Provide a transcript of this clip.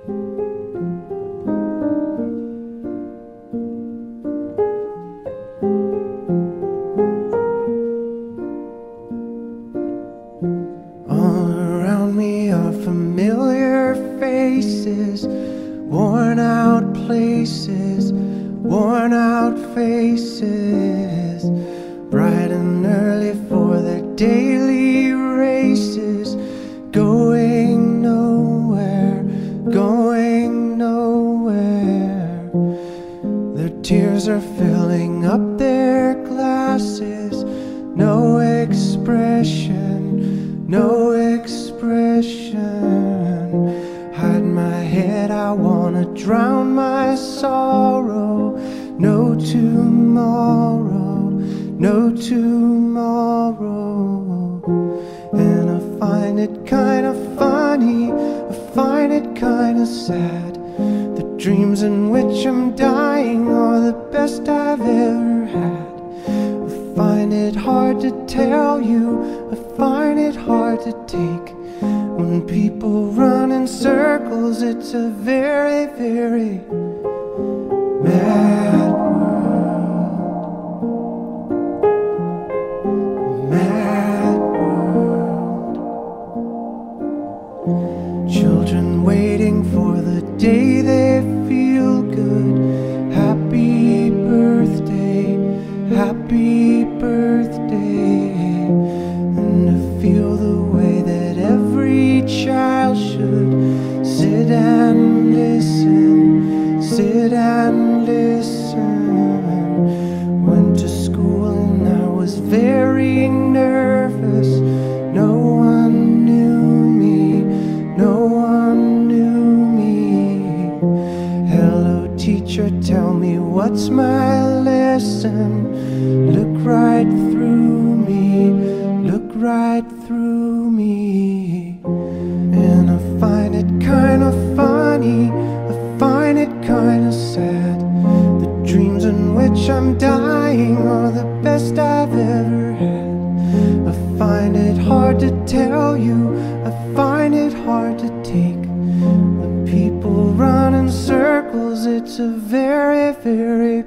All around me are familiar faces, worn out places, worn out faces, bright and early for their daily races, going nowhere, going nowhere. Their tears are filling up their glasses, no expression, no expression. Hide my head, I wanna drown my sorrow. No tomorrow, no tomorrow. And I find it kinda funny, I find it kinda sad. The dreams in which I'm dying are the best I've ever had. I find it hard to tell you, I find it hard to take. When people run in circles, it's a very, very mad world. Mad world. Children waiting for the day they feel good. Happy birthday, happy birthday. And to feel the way that every child should sit and listen, sit and listen. Went to school and I was very nervous. No one knew me, no one knew me. Hello teacher, tell me what's my lesson. Look right through me, look right through me. And I find it kinda funny, I find it kinda sad. The dreams in which I'm dying are the best I've ever had. I find it hard to tell you, I find it hard to take. When people run in circles, it's a very, very